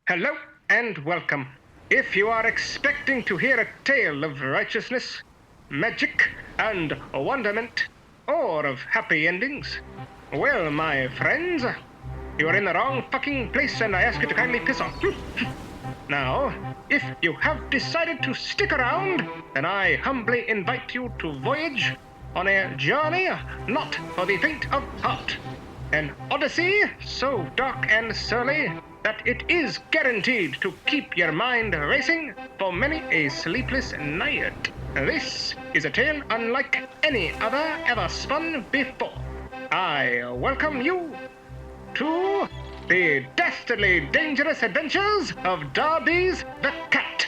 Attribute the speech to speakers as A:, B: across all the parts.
A: Hello and welcome. If you are expecting to hear a tale of righteousness, magic, and wonderment, or of happy endings, well, my friends, you're in the wrong fucking place and I ask you to kindly piss off. Now, if you have decided to stick around, then I humbly invite you to voyage on a journey not for the faint of heart. An odyssey so dark and surly that it is guaranteed to keep your mind racing for many a sleepless night. This is a tale unlike any other ever spun before. I welcome you to the Dastardly Dangerous Adventures of Darbies the Cat.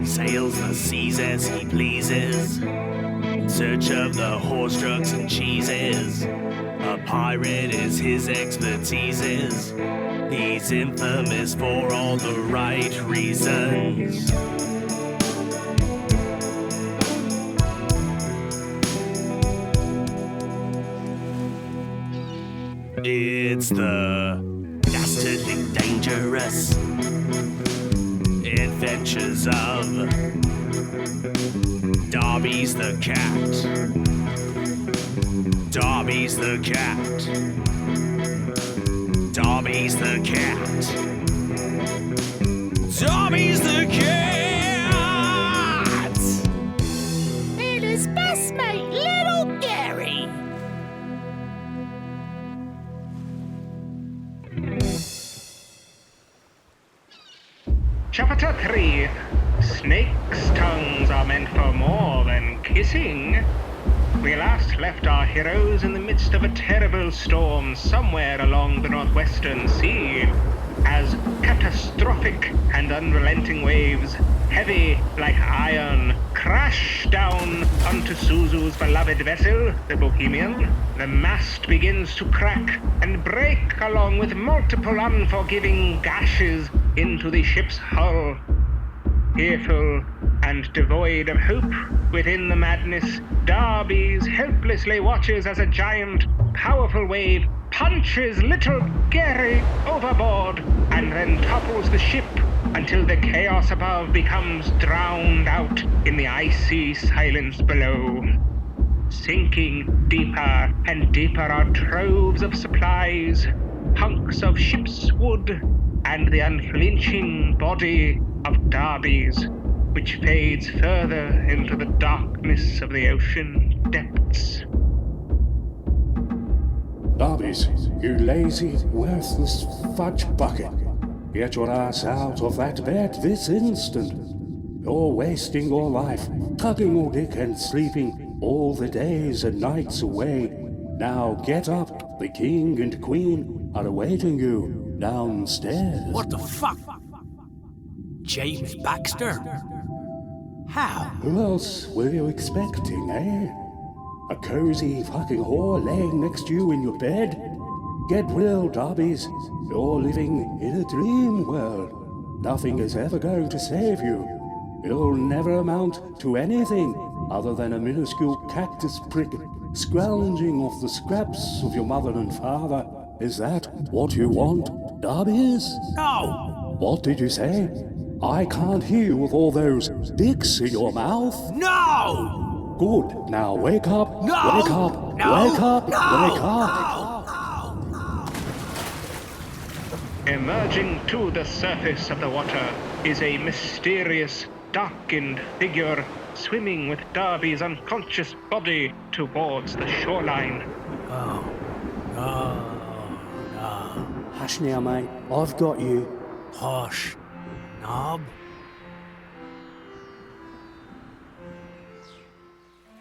B: Sails the seas as he pleases, in search of the horse, drugs, and cheeses. A pirate is his expertises. He's infamous for all the right reasons. It's the Dastardly Dangerous Adventures of Darbies the Cat. Darbies the Cat. Darbies the Cat. Darbies the Cat!
C: And his best mate, little Gary.
A: Chapter 3. Snakes' tongues are meant for more than kissing. We last left our heroes in the midst of a terrible storm somewhere along the northwestern sea, as catastrophic and unrelenting waves, heavy like iron, crash down onto Suzu's beloved vessel, the Bohemian. The mast begins to crack and break along with multiple unforgiving gashes into the ship's hull. Fearful and devoid of hope within the madness, Darbies helplessly watches as a giant, powerful wave punches little Gary overboard and then topples the ship until the chaos above becomes drowned out in the icy silence below. Sinking deeper and deeper are troves of supplies, hunks of ship's wood, and the unflinching body of Darbies, which fades further into the darkness of the ocean depths.
D: Darbies, you lazy, worthless fudge bucket. Get your ass out of that bed this instant. You're wasting your life, tugging your dick and sleeping all the days and nights away. Now get up, the king and queen are awaiting you downstairs.
B: What the fuck? James Baxter? How?
D: Who else were you expecting, eh? A cozy fucking whore laying next to you in your bed? Get real, Darbies. You're living in a dream world. Nothing is ever going to save you. You'll never amount to anything other than a minuscule cactus prick scrounging off the scraps of your mother and father. Is that what you want, Darbies?
B: No!
D: What did you say? I can't hear you with all those dicks in your mouth.
B: No!
D: Good. Now wake up.
B: No!
D: Wake up.
B: No!
D: Wake up.
B: No!
D: Wake up.
A: Emerging to the surface of the water is a mysterious, darkened figure swimming with Darby's unconscious body towards the shoreline.
B: Oh. No.
D: Hush now, mate. I've got you.
B: Hush. Knob.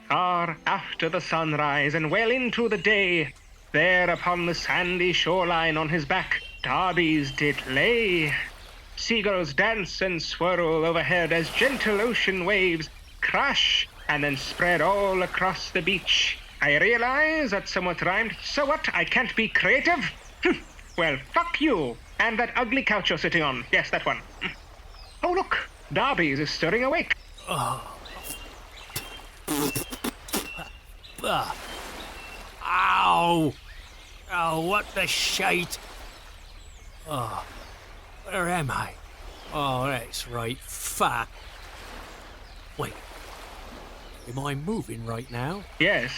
A: Far after the sunrise and well into the day, there upon the sandy shoreline on his back, Darbies did lay. Seagulls dance and swirl overhead as gentle ocean waves crash and then spread all across the beach. I realize that somewhat rhymed. So what? I can't be creative? Well, fuck you. And that ugly couch you're sitting on. Yes, that one. Oh, look. Darbies is stirring awake.
B: Ow. Oh, what the shite.
E: Where am I? Oh, that's right. Fuck. Wait. Am I moving right now?
A: Yes.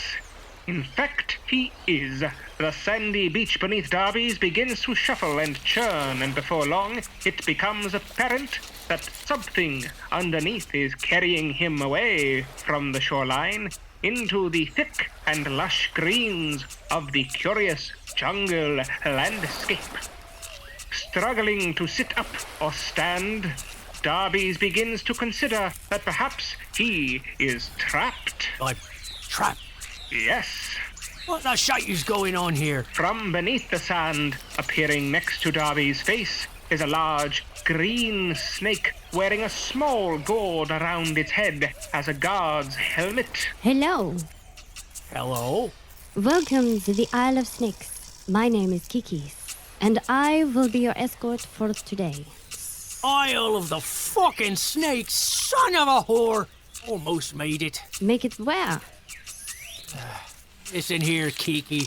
A: In fact, he is. The sandy beach beneath Darbies begins to shuffle and churn, and before long, it becomes apparent that something underneath is carrying him away from the shoreline into the thick and lush greens of the curious jungle landscape. Struggling to sit up or stand, Darbies begins to consider that perhaps he is trapped.
E: I'm trapped.
A: Yes.
E: What the shite is going on here?
A: From beneath the sand, appearing next to Darby's face, is a large green snake wearing a small gourd around its head as a guard's helmet.
F: Hello.
E: Hello?
F: Welcome to the Isle of Snakes. My name is Kiki, and I will be your escort for today.
E: Isle of the fucking Snakes, son of a whore! Almost made it.
F: Make it where?
E: Listen here, Kiki.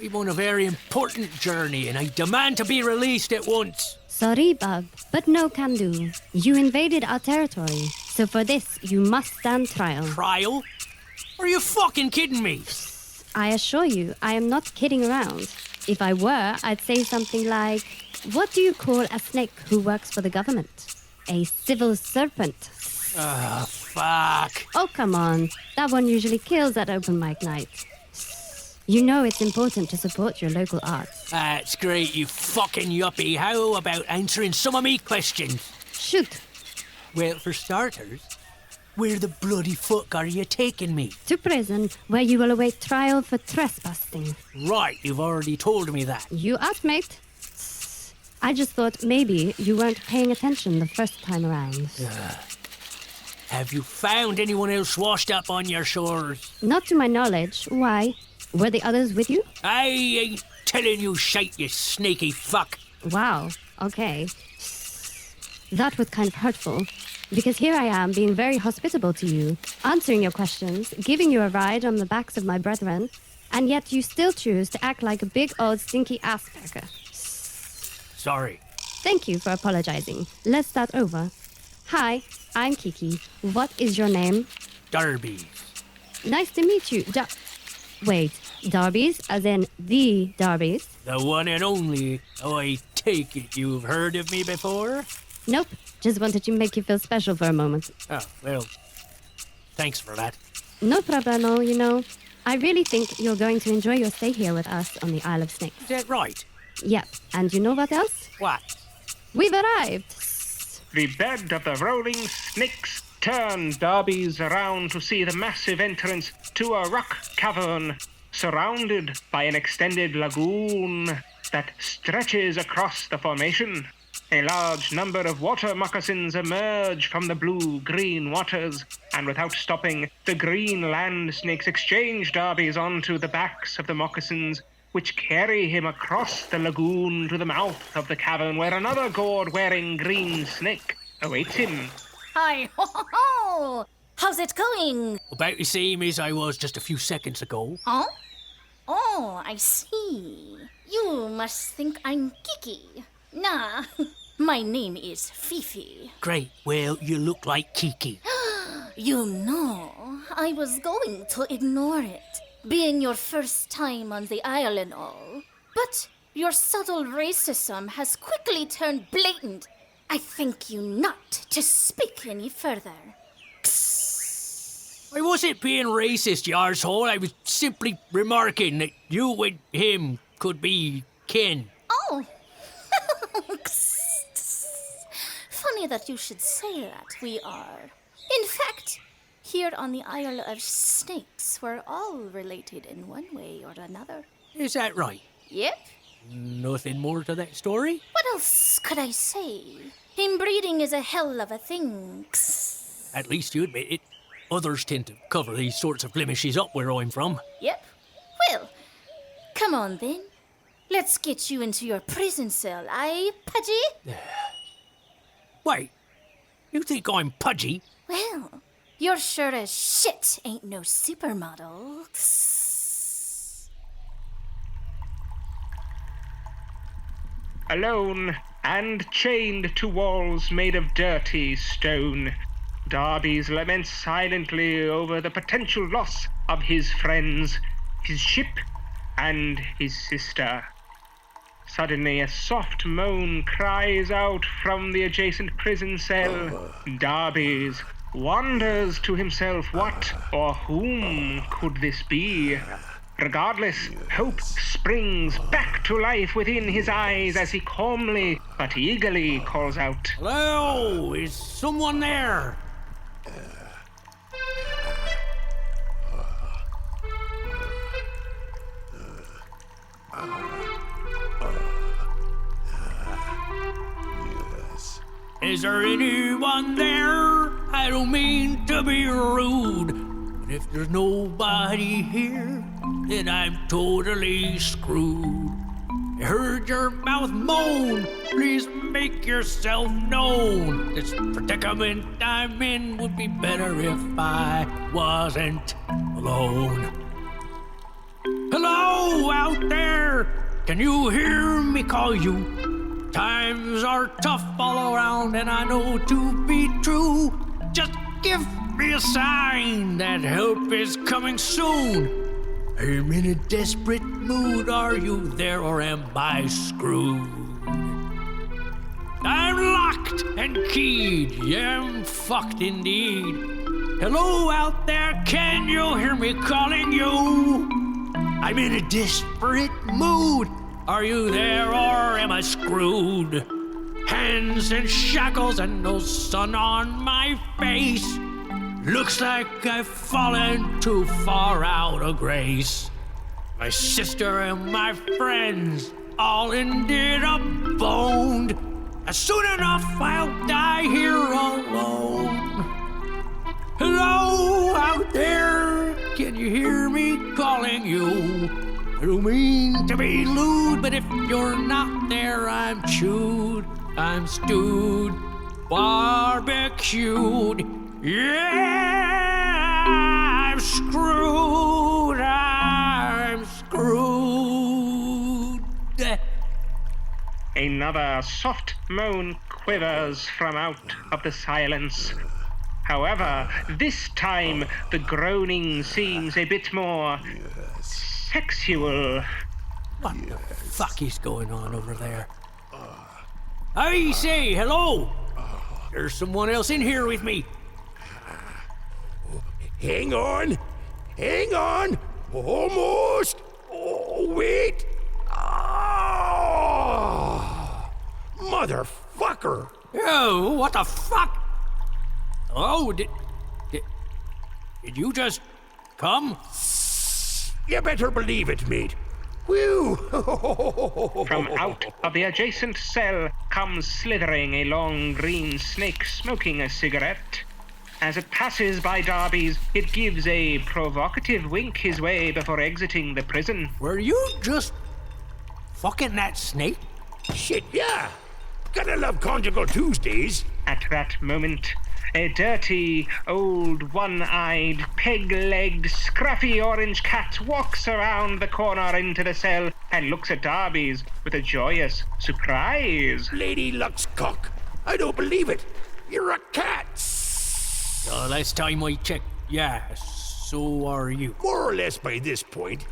E: I'm on a very important journey, and I demand to be released at once.
F: Sorry, bub, but no can do. You invaded our territory, so for this you must stand trial.
E: Trial? Are you fucking kidding me?
F: I assure you, I am not kidding around. If I were, I'd say something like, what do you call a snake who works for the government? A civil serpent.
E: Fuck.
F: Oh, come on. That one usually kills at open mic night. You know it's important to support your local arts.
E: That's great, you fucking yuppie. How about answering some of me questions?
F: Shoot.
E: Well, for starters, where the bloody fuck are you taking me?
F: To prison, where you will await trial for trespassing.
E: Right, you've already told me that.
F: You out, mate. I just thought maybe you weren't paying attention the first time around.
E: Have you found anyone else washed up on your shores?
F: Not to my knowledge. Why? Were the others with you?
E: I ain't telling you shite, you snaky fuck.
F: Wow. Okay. That was kind of hurtful. Because here I am being very hospitable to you, answering your questions, giving you a ride on the backs of my brethren, and yet you still choose to act like a big old stinky asspecker.
E: Sorry.
F: Thank you for apologizing. Let's start over. Hi, I'm Kiki. What is your name?
E: Darbies.
F: Nice to meet you. Wait, Darbies, as in the Darbies?
E: The one and only. Oh, I take it you've heard of me before?
F: Nope, just wanted to make you feel special for a moment.
E: Oh, well, thanks for that.
F: No problemo, you know. I really think you're going to enjoy your stay here with us on the Isle of Snakes.
E: Is that right?
F: Yep, and you know what else?
E: What?
F: We've arrived.
A: The bed of the rolling snakes turned Darbies around to see the massive entrance to a rock cavern surrounded by an extended lagoon that stretches across the formation. A large number of water moccasins emerge from the blue-green waters, and without stopping, the green land snakes exchange Darbies onto the backs of the moccasins, which carry him across the lagoon to the mouth of the cavern where another gourd-wearing green snake awaits him.
C: Hi, ho, ho, ho! How's it going?
E: About the same as I was just a few seconds ago.
C: Huh? Oh, I see. You must think I'm Kiki. Nah, my name is Fifi.
E: Great. Well, you look like Kiki.
C: You know, I was going to ignore it, being your first time on the isle and all. But your subtle racism has quickly turned blatant. I thank you not to speak any further.
E: I wasn't being racist, you arsehole. I was simply remarking that you and him could be kin.
C: Oh. Funny that you should say that, we are. In fact, here on the Isle of Snakes, we're all related in one way or another.
E: Is that right?
C: Yep.
E: Nothing more to that story?
C: What else could I say? Inbreeding is a hell of a thing.
E: At least you admit it. Others tend to cover these sorts of blemishes up where I'm from.
C: Yep. Well, come on then. Let's get you into your prison cell, eh, Pudgy?
E: Wait, you think I'm pudgy?
C: Well, you're sure as shit ain't no supermodel.
A: alone, and chained to walls made of dirty stone. Darbies laments silently over the potential loss of his friends, his ship, and his sister. Suddenly, a soft moan cries out from the adjacent prison cell. Darbies wonders to himself what or whom could this be. Regardless, hope springs back to life within his eyes as he calmly but eagerly calls out,
E: Hello, is someone there? Is there anyone there? I don't mean to be rude, but if there's nobody here, then I'm totally screwed. I heard your mouth moan. Please make yourself known. This predicament I'm in would be better if I wasn't alone. Hello out there! Can you hear me call you? Times are tough all around, and I know to be true. Just give me a sign that help is coming soon. I'm in a desperate mood. Are you there, or am I screwed? I'm locked and keyed. Yeah, I'm fucked indeed. Hello out there, can you hear me calling you? I'm in a desperate mood. Are you there, or am I screwed? Hands in shackles and no sun on my face. Looks like I've fallen too far out of grace. My sister and my friends all ended up boned. Soon enough, I'll die here alone. Hello out there, can you hear me calling you? I don't mean to be lewd, but if you're not there, I'm chewed, I'm stewed, barbecued. Yeah, I'm screwed, I'm screwed.
A: Another soft moan quivers from out of the silence. However, this time the groaning seems a bit more sexual.
E: What the fuck is going on over there? I say, hello! There's someone else in here with me.
G: Hang on! Hang on! Almost! Oh, wait! Oh, motherfucker!
E: Oh, what the fuck? Oh, did you just come?
G: You better believe it, mate. Whew!
A: From out of the adjacent cell comes slithering a long green snake smoking a cigarette. As it passes by Darbies, it gives a provocative wink his way before exiting the prison.
E: Were you just fucking that snake?
G: Shit, yeah! Gotta love Conjugal Tuesdays.
A: At that moment, a dirty, old, one-eyed, peg-legged, scruffy orange cat walks around the corner into the cell and looks at Darbies with a joyous surprise.
G: Lady Luxcock, I don't believe it. You're a cat.
E: Last time I checked, yeah, so are you.
G: More or less by this point.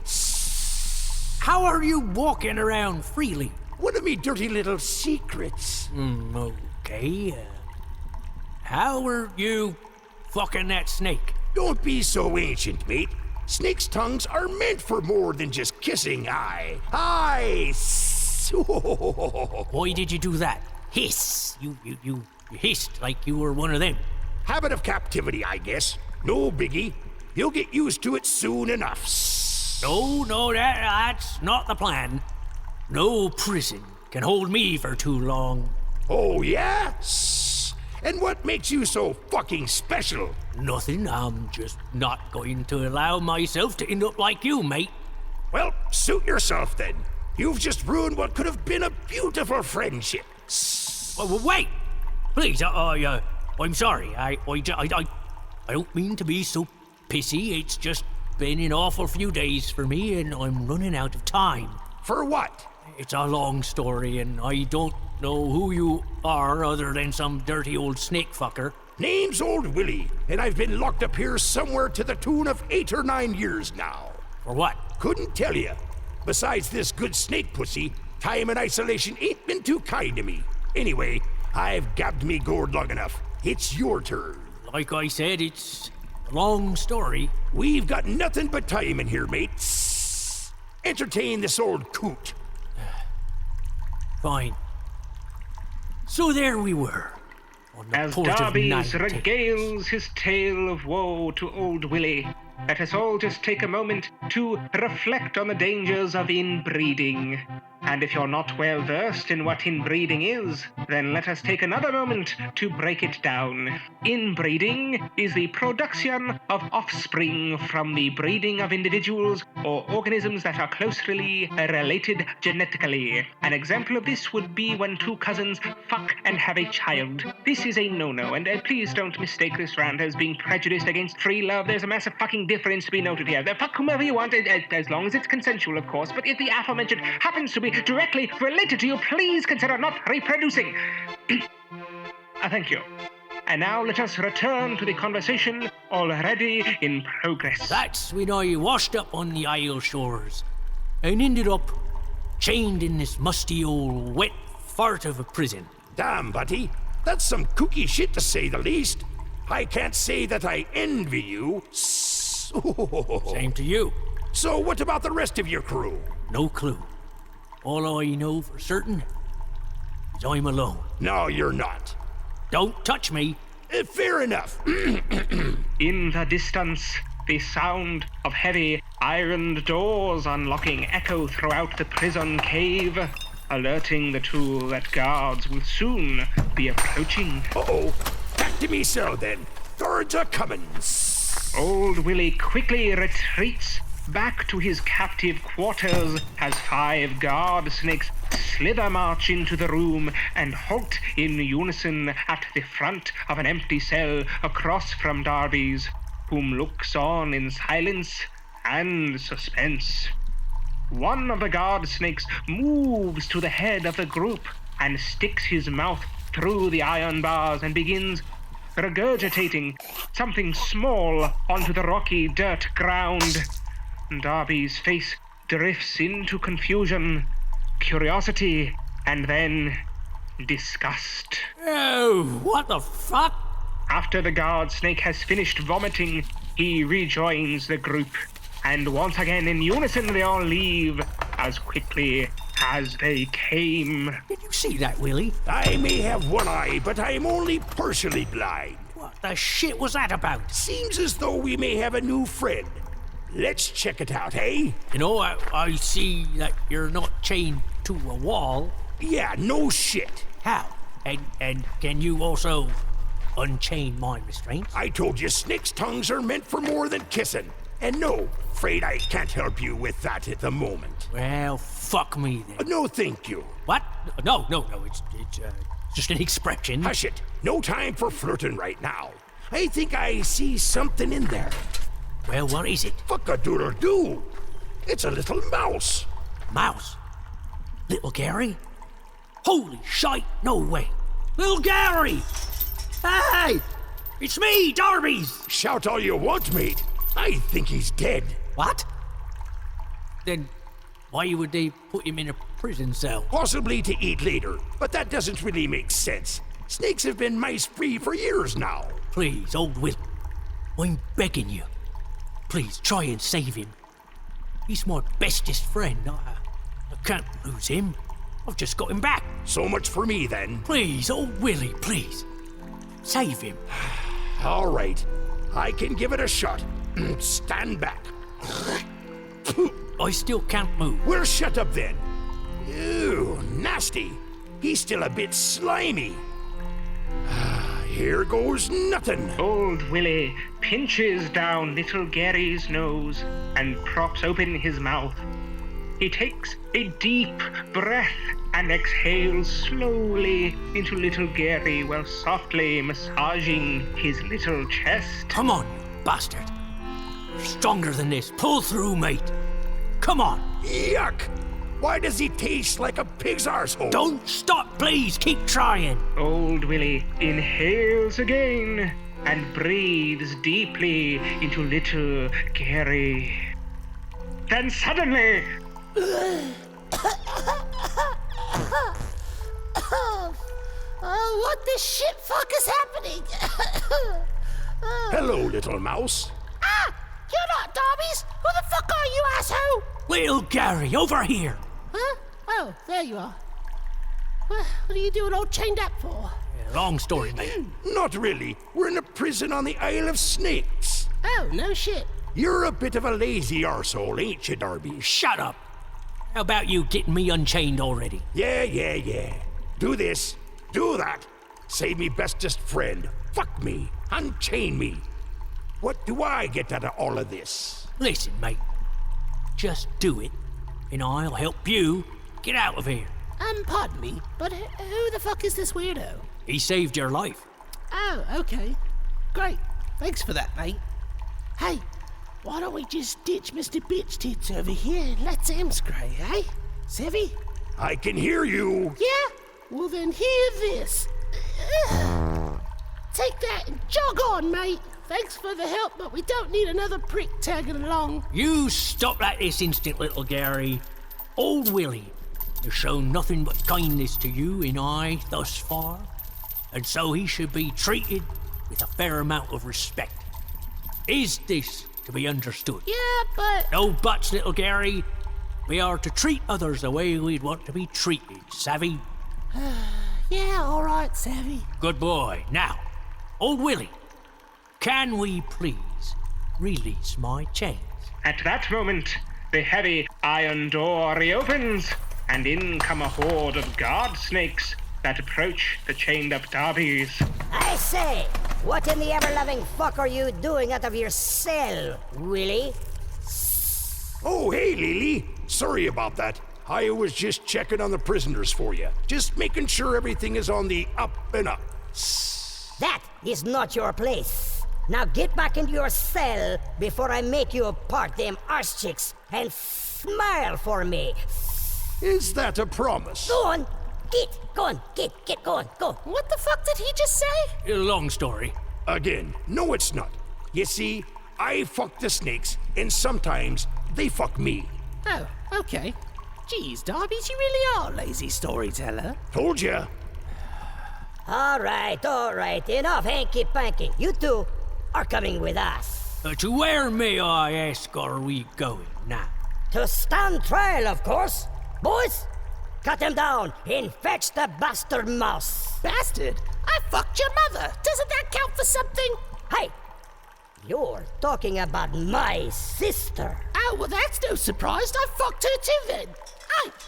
E: How are you walking around freely?
G: One of me dirty little secrets.
E: Okay. How are you fucking that snake?
G: Don't be so ancient, mate. Snakes' tongues are meant for more than just kissing. Aye.
E: Why did you do that? Hiss. You hissed like you were one of them.
G: Habit of captivity, I guess. No biggie. You'll get used to it soon enough.
E: No, that's not the plan. No prison can hold me for too long.
G: Oh, yeah? And what makes you so fucking special?
E: Nothing, I'm just not going to allow myself to end up like you, mate.
G: Well, suit yourself then. You've just ruined what could have been a beautiful friendship.
E: Wait! Please, I'm sorry. I don't mean to be so pissy. It's just been an awful few days for me, and I'm running out of time.
G: For what?
E: it's a long story, and I don't know who you are other than some dirty old snake fucker.
G: Name's Old Willie, and I've been locked up here somewhere to the tune of 8 or 9 years now.
E: For what?
G: Couldn't tell you. Besides this good snake pussy, time in isolation ain't been too kind to me. Anyway, I've gabbed me gourd long enough. It's your turn.
E: Like I said, it's a long story.
G: We've got nothing but time in here, mates. Entertain this old coot.
E: Fine. So there we were. On the
A: As
E: port of
A: Darbies
E: Night.
A: regales his tale of woe to Old Willie, let us all just take a moment to reflect on the dangers of inbreeding. And if you're not well versed in what inbreeding is, then let us take another moment to break it down. Inbreeding is the production of offspring from the breeding of individuals or organisms that are closely related genetically. An example of this would be when two cousins fuck and have a child. This is a no-no, and please don't mistake this rant as being prejudiced against free love. There's a massive fucking difference to be noted here. Fuck whomever you want, as long as it's consensual, of course, but if the aforementioned happens to be directly related to you, please consider not reproducing. Thank you. And now let us return to the conversation already in progress.
E: That's when I washed up on the Isle shores and ended up chained in this musty old wet fart of a prison.
G: Damn, buddy. That's some kooky shit to say the least. I can't say that I envy you.
E: Same to you.
G: So what about the rest of your crew?
E: No clue. All I know for certain is I'm alone.
G: No, you're not.
E: Don't touch me.
G: Fair enough.
A: In the distance, the sound of heavy ironed doors unlocking echo throughout the prison cave, alerting the two that guards will soon be approaching.
G: Uh-oh. Back to me cell then. Guards are coming.
A: Old Willie quickly retreats back to his captive quarters as 5 guard snakes slither march into the room and halt in unison at the front of an empty cell across from Darbies, whom looks on in silence and suspense. One of the guard snakes moves to the head of the group and sticks his mouth through the iron bars and begins regurgitating something small onto the rocky dirt ground. Darby's face drifts into confusion, curiosity, and then disgust.
E: Oh, what the fuck?
A: After the guard snake has finished vomiting, he rejoins the group, and once again in unison they all leave as quickly as they came.
E: Did you see that, Willie?
G: I may have one eye, but I'm only partially blind.
E: What the shit was that about?
G: Seems as though we may have a new friend. Let's check it out, eh?
E: You know, I see that you're not chained to a wall.
G: Yeah, no shit.
E: How? And can you also unchain my restraints?
G: I told you snakes' tongues are meant for more than kissing. And no, afraid I can't help you with that at the moment.
E: Well, fuck me then.
G: No, thank you.
E: What? No, it's just an expression.
G: Hush it. No time for flirting right now. I think I see something in there.
E: Well, what is it?
G: Fuck-a-doodle-doo. It's a little mouse.
E: Mouse? Little Gary? Holy shite, no way. Little Gary! Hey! It's me, Darbies!
G: Shout all you want, mate. I think he's dead.
E: What? Then why would they put him in a prison cell?
G: Possibly to eat later, but that doesn't really make sense. Snakes have been mice-free for years now.
E: Please, old Will, I'm begging you. Please, try and save him. He's my bestest friend. I can't lose him. I've just got him back.
G: So much for me, then.
E: Please, old Willie, please. Save him.
G: All right. I can give it a shot. Stand back.
E: I still can't move.
G: We'll shut up then. Ew, nasty. He's still a bit slimy. Here goes nothing.
A: Old Willie pinches down little Gary's nose and props open his mouth. He takes a deep breath and exhales slowly into little Gary while softly massaging his little chest.
E: Come on, you bastard. You're stronger than this. Pull through, mate. Come on.
G: Yuck! Why does he taste like a pig's arsehole?
E: Don't stop, please. Keep trying.
A: Old Willie inhales again and breathes deeply into little Gary. Then suddenly...
H: Oh, what the shit fuck is happening?
G: Hello, little mouse.
H: Ah! You're not Darbies! Who the fuck are you, asshole?
E: Little Gary, over here.
H: Huh? Oh, there you are. What are you doing all chained up for?
E: Long story, mate.
G: Not really. We're in a prison on the Isle of Snakes.
H: Oh, no shit.
G: You're a bit of a lazy arsehole, ain't you, Darby?
E: Shut up. How about you getting me unchained already?
G: Yeah. Do this, do that. Save me bestest friend. Fuck me. Unchain me. What do I get out of all of this?
E: Listen, mate. Just do it, and I'll help you get out of here.
H: Pardon me, but who the fuck is this weirdo?
E: He saved your life.
H: Oh, okay. Great. Thanks for that, mate. Hey, why don't we just ditch Mr. Bitch Tits over here and let Sam scray, eh? Savvy?
G: I can hear you.
H: Yeah? Well then hear this. Take that and jog on, mate. Thanks for the help, but we don't need another prick tagging along.
E: You stop that this instant, little Gary. Old Willie has shown nothing but kindness to you and I thus far, and so he should be treated with a fair amount of respect. Is this to be understood?
H: Yeah, but...
E: No buts, little Gary. We are to treat others the way we'd want to be treated, savvy?
H: Yeah, all right, Savvy.
E: Good boy. Now, Old Willie, can we please release my chains?
A: At that moment, the heavy iron door reopens, and in come a horde of guard snakes that approach the chained-up Darbies.
I: I say, what in the ever-loving fuck are you doing out of your cell, Willie?
G: Oh, hey, Lily. Sorry about that. I was just checking on the prisoners for you. Just making sure everything is on the up and up.
I: That is not your place. Now get back into your cell before I make you apart them arse chicks and smile for me.
G: Is that a promise?
I: Go on. Get going, go.
H: What the fuck did he just say?
E: Long story.
G: Again, no it's not. You see, I fuck the snakes, and sometimes they fuck me.
H: Oh, okay. Geez, Darbies, you really are a lazy storyteller.
G: Told ya.
I: All right. Enough hanky-panky. You two are coming with us.
E: To where, may I ask, are we going now?
I: To stand trial, of course. Boys, cut him down and fetch the bastard mouse.
H: Bastard? I fucked your mother. Doesn't that count for something?
I: Hey, you're talking about my sister.
H: Oh, well, that's no surprise. I fucked her too then.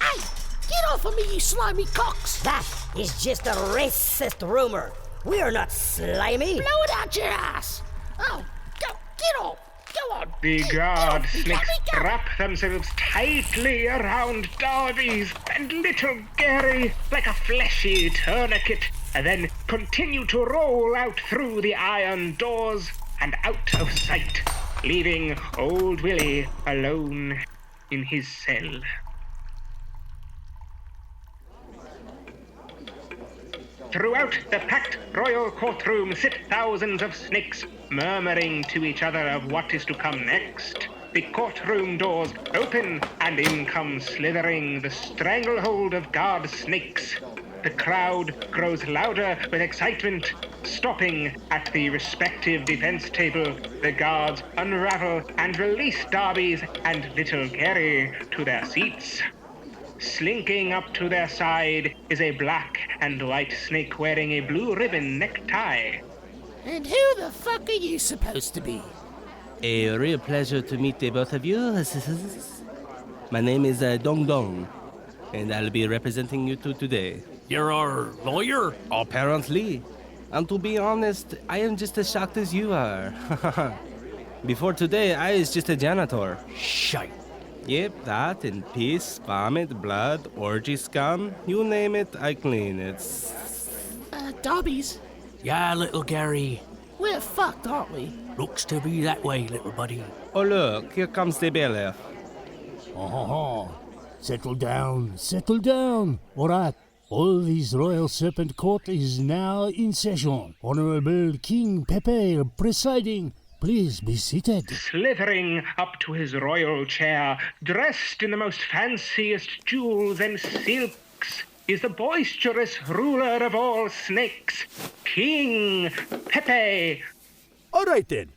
H: Hey, get off of me, you slimy cocks.
I: That is just a racist rumor. We're not slimy.
H: Blow it out your ass. Oh, get off. Go on.
A: The guard
H: Get
A: snakes
H: off.
A: wrap themselves tightly around Darbies and little Gary like a fleshy tourniquet, and then continue to roll out through the iron doors and out of sight, leaving old Willie alone in his cell. Throughout the packed royal courtroom sit thousands of snakes, murmuring to each other of what is to come next. The courtroom doors open, and in comes slithering the stranglehold of guard snakes. The crowd grows louder with excitement. Stopping at the respective defense table, the guards unravel and release Darbies and little Gary to their seats. Slinking up to their side is a black and white snake wearing a blue ribbon necktie.
H: And who the fuck are you supposed to be?
J: A real pleasure to meet the both of you. My name is Dong Dong, and I'll be representing you two today.
E: You're our lawyer?
J: Apparently. And to be honest, I am just as shocked as you are. Before today, I was just a janitor.
E: Shite.
J: Yep, that and piss, vomit, blood, orgy scum, you name it, I clean it.
H: Darbies,
E: Yeah, little Gary.
H: we're fucked, aren't we?
E: Looks to be that way, little buddy.
J: Oh look, here comes the bailiff.
K: Oh, Settle down, settle down. All right. All this Royal Serpent Court is now in session. Honorable King Pepe presiding. Please be seated.
A: Slithering up to his royal chair, dressed in the most fanciest jewels and silks, is the boisterous ruler of all snakes, King Pepe.
G: All right then.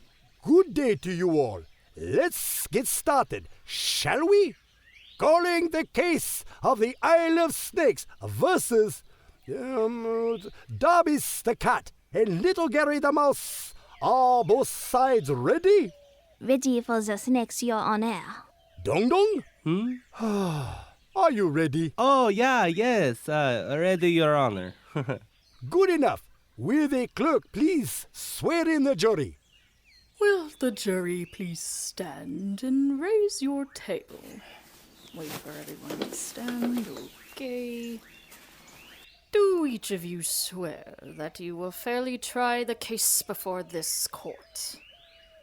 G: Good day to you all. Let's get started, shall we? Calling the case of the Isle of Snakes versus Darbies the cat and Little Gary the mouse. Are both sides ready?
L: Ready for the snakes, Your Honor.
G: Dong Dong? Are you ready?
J: Oh, yeah, yes. Ready, Your Honor.
G: Good enough. Will the clerk please swear in the jury?
M: Will the jury please stand and raise your table? Wait for everyone to stand, okay. Do each of you swear that you will fairly try the case before this court,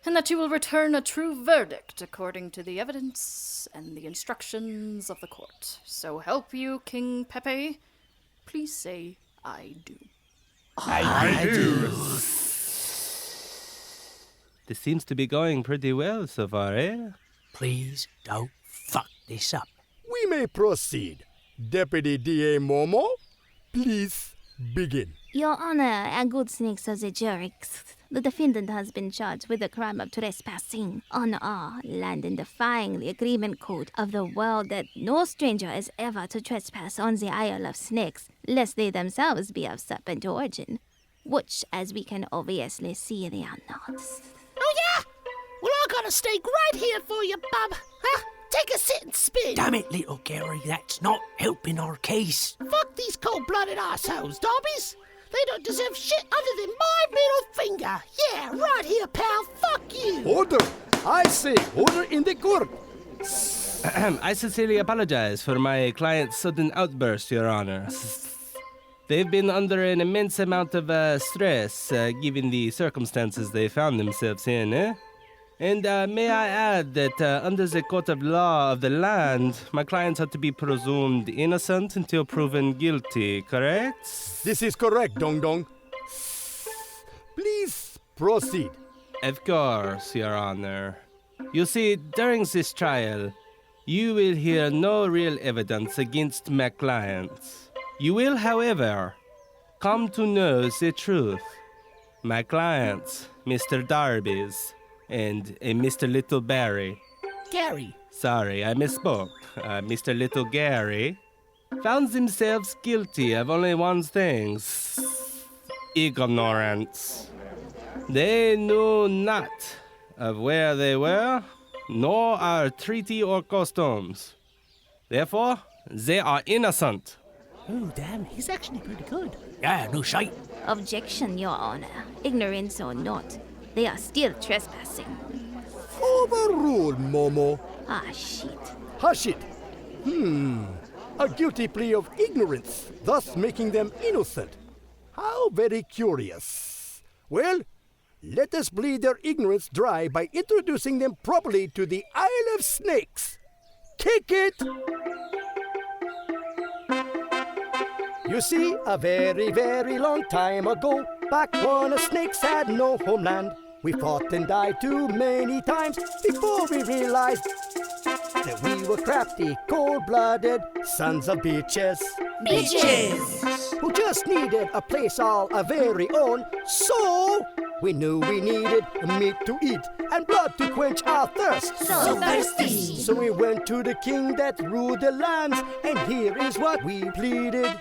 M: and that you will return a true verdict according to the evidence and the instructions of the court? So help you, King Pepe. Please say, I do.
J: I do. This seems to be going pretty well so far, eh?
E: Please don't fuck this up.
G: We may proceed. Deputy DA Momo, please begin.
L: Your Honor and good snakes of the jury, the defendant has been charged with the crime of trespassing on our land and defying the agreement code of the world that no stranger is ever to trespass on the Isle of Snakes, lest they themselves be of serpent origin, which, as we can obviously see, they are not.
H: Oh, yeah? Well, I got a steak right here for you, bub. Huh? Take a sit and spin.
E: Damn it, Little Gary, that's not helping our case.
H: Fuck these cold-blooded assholes, Darbies. They don't deserve shit other than my middle finger. Yeah, right here, pal. Fuck you.
G: Order! I say order in the court.
J: I sincerely apologize for my client's sudden outburst, Your Honor. They've been under an immense amount of stress, given the circumstances they found themselves in, eh? And may I add that under the court of law of the land, my clients are to be presumed innocent until proven guilty, correct?
G: This is correct, Dong Dong. Please proceed.
J: Of course, Your Honor. You see, during this trial, you will hear no real evidence against my clients. You will, however, come to know the truth. My clients, Mr. Darbies, and Mr. Little Barry.
H: Gary.
J: Sorry, I misspoke. Mr. Little Gary found themselves guilty of only one thing: ignorance. They knew not of where they were, nor our treaty or customs. Therefore, they are innocent.
H: Oh, damn, he's actually pretty good.
E: Yeah, no shite.
L: Objection, Your Honor. Ignorance or not, they are still trespassing.
G: Overruled, Momo.
L: Ah, shit.
G: Hush it. A guilty plea of ignorance, thus making them innocent. How very curious. Well, let us bleed their ignorance dry by introducing them properly to the Isle of Snakes. Kick it! You see, a very, very long time ago, back when the snakes had no homeland, we fought and died too many times before we realized that we were crafty, cold-blooded sons of bitches.
H: Bitches!
G: Who just needed a place all our very own. So we knew we needed meat to eat and blood to quench our thirst.
H: So thirsty!
G: So we went to the king that ruled the lands, and here is what we pleaded.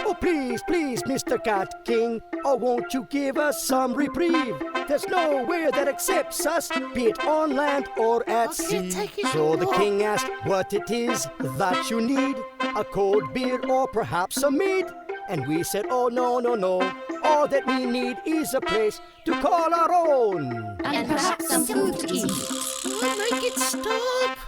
G: Oh, please, please, Mr. Cat King, oh, won't you give us some reprieve? There's nowhere that accepts us, be it on land or at sea. So the king asked what it is that you need, a cold beer or perhaps a mead. And we said, oh, no, no, no, all that we need is a place to call our own.
L: And perhaps some food to eat.
H: Make it stop!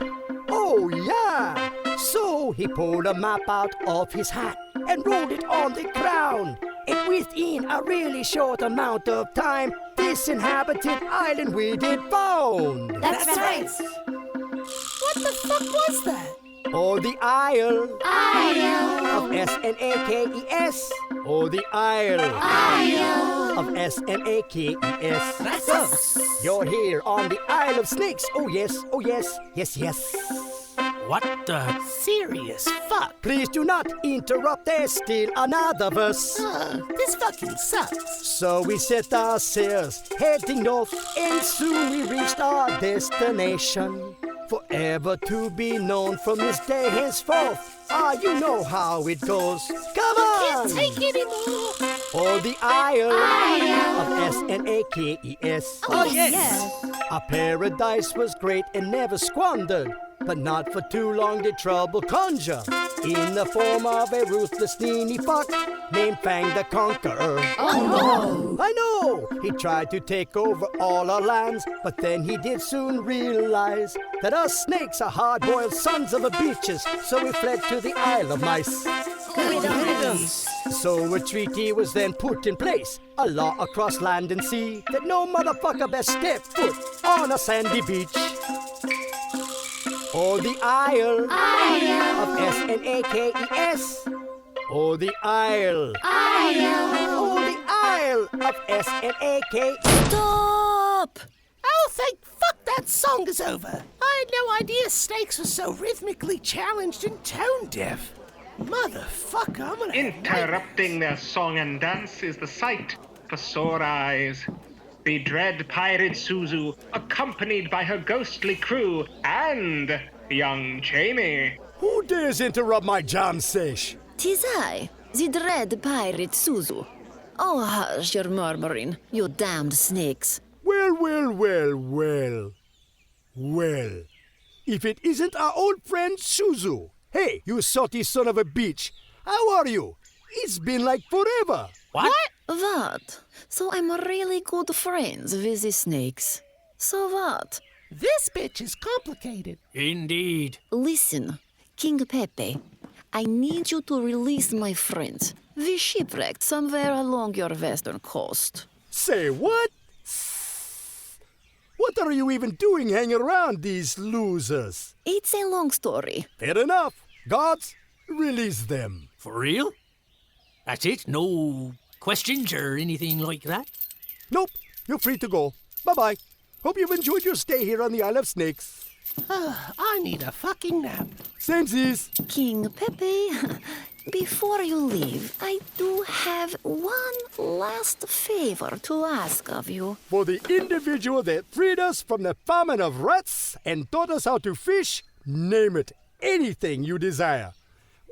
G: Oh, yeah! So he pulled a map out of his hat and rolled it on the ground. And within a really short amount of time, this inhabited island we did found.
H: That's right! What the fuck was that?
G: or the Isle of S-N-A-K-E-S, or the Isle of S-N-A-K-E-S.
H: That's us.
G: You're here on the Isle of Snakes. Oh yes, oh yes, yes, yes.
E: What the?
H: Serious fuck.
G: Please do not interrupt, there's still another verse.
H: This fucking sucks.
G: So we set our sails, heading north, and soon we reached our destination. Forever to be known from this day henceforth. Ah, you know how it goes. Come on!
H: Can't take anymore.
G: Or the Isle of S-N-A-K-E-S.
H: Oh, yes.
G: Our paradise was great and never squandered. But not for too long did trouble conjure, in the form of a ruthless needy fuck named Fang the Conqueror.
H: Oh no!
G: I know! He tried to take over all our lands, but then he did soon realize that us snakes are hard-boiled sons of a bitches, so we fled to the Isle of Mice. So a treaty was then put in place, a law across land and sea, that no motherfucker best step foot on a sandy beach. Or the Isle of S-N-A-K-E-S. Or the Isle. Or the Isle of S-N-A-K.
H: Stop! Oh, thank fuck that song is over. I had no idea snakes were so rhythmically challenged and tone deaf. Motherfucker, I'm gonna...
A: Interrupting their song and dance is the sight for sore eyes. The dread pirate Suzu, accompanied by her ghostly crew, and young Jamie.
G: Who dares interrupt my jam sesh?
N: 'Tis I, the dread pirate Suzu. Oh, hush your murmuring, you damned snakes.
G: Well. If it isn't our old friend Suzu. Hey, you salty son of a bitch. How are you? It's been like forever.
H: What?
N: What? So I'm really good friends with the snakes. So what?
H: This bitch is complicated.
E: Indeed.
N: Listen, King Pepe, I need you to release my friends. We shipwrecked somewhere along your western coast.
G: Say what? What are you even doing hanging around these losers?
N: It's a long story.
G: Fair enough. Gods, release them.
E: For real? That's it? No questions or anything like that?
G: Nope. You're free to go. Bye-bye. Hope you've enjoyed your stay here on the Isle of Snakes.
H: I need a fucking nap.
G: Samesies.
N: King Pepe, before you leave, I do have one last favor to ask of you.
G: For the individual that freed us from the famine of rats and taught us how to fish, name it, anything you desire,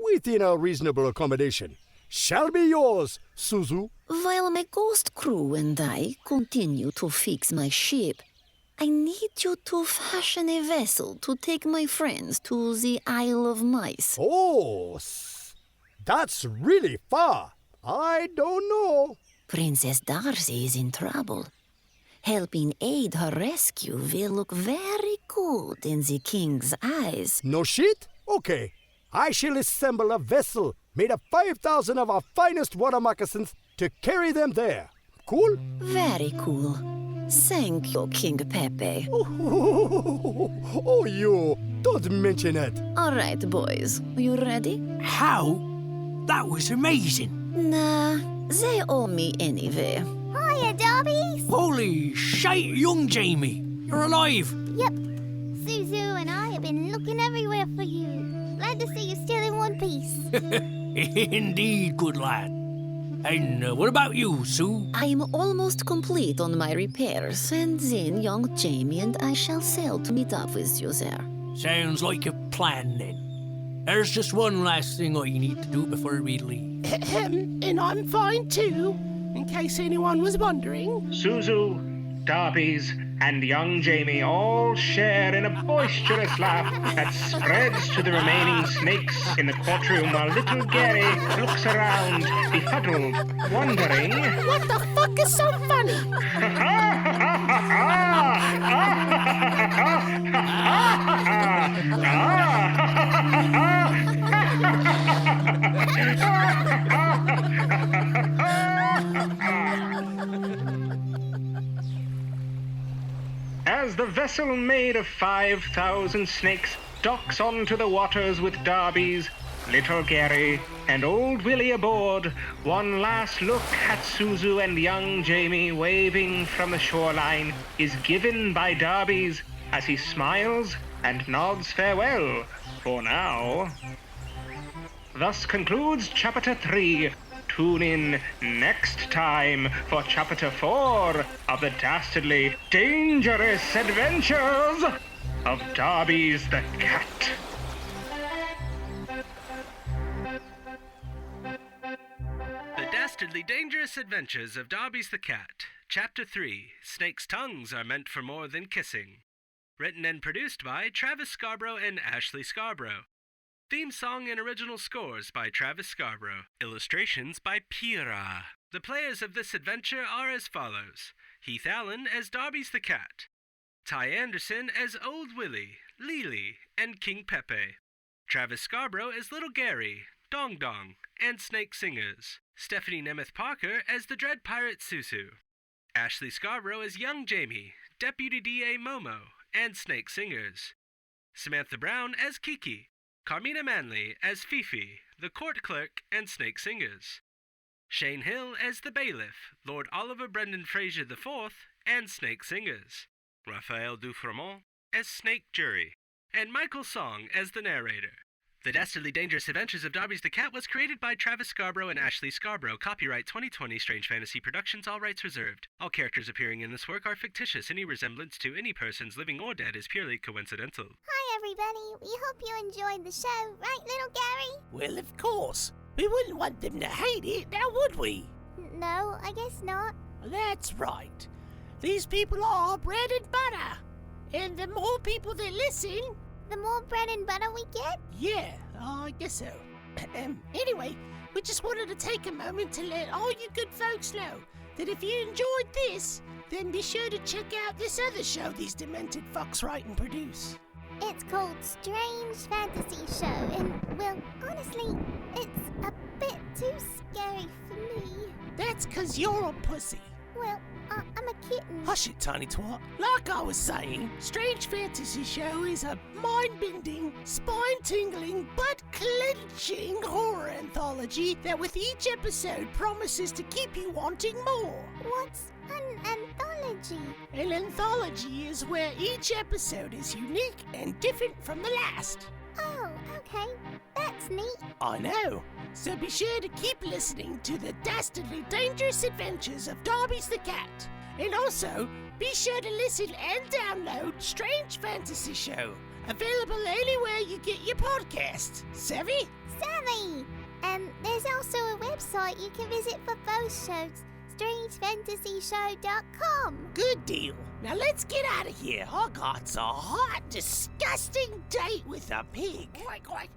G: within a reasonable accommodation, shall be yours, Suzu.
N: While my ghost crew and I continue to fix my ship, I need you to fashion a vessel to take my friends to the Isle of Mice.
G: Oh, that's really far. I don't know.
N: Princess Darcy is in trouble. Helping aid her rescue will look very good in the king's eyes.
G: No shit? Okay. I shall assemble a vessel made of 5,000 of our finest water moccasins to carry them there. Cool?
N: Very cool. Thank you, King Pepe.
G: Oh, you. Don't mention it.
N: All right, boys. You ready?
E: How? That was amazing.
N: Nah, they owe me anyway.
O: Hiya, Darbies.
E: Holy shite, young Jamie. You're alive.
O: Yep. Suzu and I have been looking everywhere for you. Glad to see you still in one piece.
E: Indeed, good lad. And what about you, Sue?
N: I'm almost complete on my repairs, and then young Jamie and I shall sail to meet up with you there.
E: Sounds like a plan, then. There's just one last thing I need to do before we leave.
H: And I'm fine, too, in case anyone was wondering.
A: Suzu, Darbies, and young Jamie all share in a boisterous laugh that spreads to the remaining snakes in the courtroom while little Gary looks around, befuddled, wondering...
H: What the fuck is so funny?
A: As the vessel made of 5,000 snakes docks onto the waters with Darbies, little Gary, and old Willie aboard. One last look at Suzu and young Jamie waving from the shoreline is given by Darbies as he smiles and nods farewell for now. Thus concludes Chapter 3. Tune in next time for Chapter 4 of the Dastardly Dangerous Adventures of Darbies the Cat.
J: The Dastardly Dangerous Adventures of Darbies the Cat. Chapter 3. Snakes' tongues are meant for more than kissing. Written and produced by Travis Scarbro and Ashley Scarbro. Theme song and original scores by Travis Scarbro. Illustrations by PYRHAAA. The players of this adventure are as follows. Heath Allen as Darbies the Cat. Ty Anderson as Old Willie, Lily, and King Pepe. Travis Scarbro as Little Gary, Dong Dong, and Snake Singers. Stephanie Nemeth Parker as the Dread Pirate Susu. Ashley Scarbro as Young Jamie, Deputy DA Momo, and Snake Singers. Samantha Brown as Kiki. Carmina Manley as Fifi, the Court Clerk, and Snake Singers. Shane Hill as the Bailiff, Lord Oliver Brendan Fraser IV, and Snake Singers. Raphael Dufremont as Snake Jury, and Michael Song as the narrator. The Dastardly Dangerous Adventures of Darbies the Cat was created by Travis Scarbro and Ashley Scarbro. Copyright 2020 Strange Fantasy Productions, all rights reserved. All characters appearing in this work are fictitious. Any resemblance to any persons living or dead is purely coincidental.
O: Hi, everybody. We hope you enjoyed the show, right, little Gary?
H: Well, of course. We wouldn't want them to hate it, now would we?
O: No, I guess not.
H: That's right. These people are bread and butter. And the more people that listen,
O: the more bread and butter we get?
H: Yeah, I guess so. Anyway, we just wanted to take a moment to let all you good folks know that if you enjoyed this, then be sure to check out this other show these demented fucks write and produce.
O: It's called Strange Fantasy Show, and, well, honestly, it's a bit too scary for me.
H: That's 'cause you're a pussy.
O: Well, I'm a kitten.
H: Hush it, tiny twat. Like I was saying, Strange Fantasy Show is a mind-bending, spine-tingling, butt-clenching horror anthology that with each episode promises to keep you wanting more.
O: What's an anthology?
H: An anthology is where each episode is unique and different from the last.
O: Oh, okay. That's neat.
H: I know. So be sure to keep listening to the Dastardly Dangerous Adventures of Darbies the Cat. And also, be sure to listen and download Strange Fantasy Show. Available anywhere you get your podcasts. Savvy?
O: Savvy! There's also a website you can visit for both shows. StrangeFantasyShow.com.
H: Good deal. Now let's get out of here. I got a hot, disgusting date with a pig. Okay.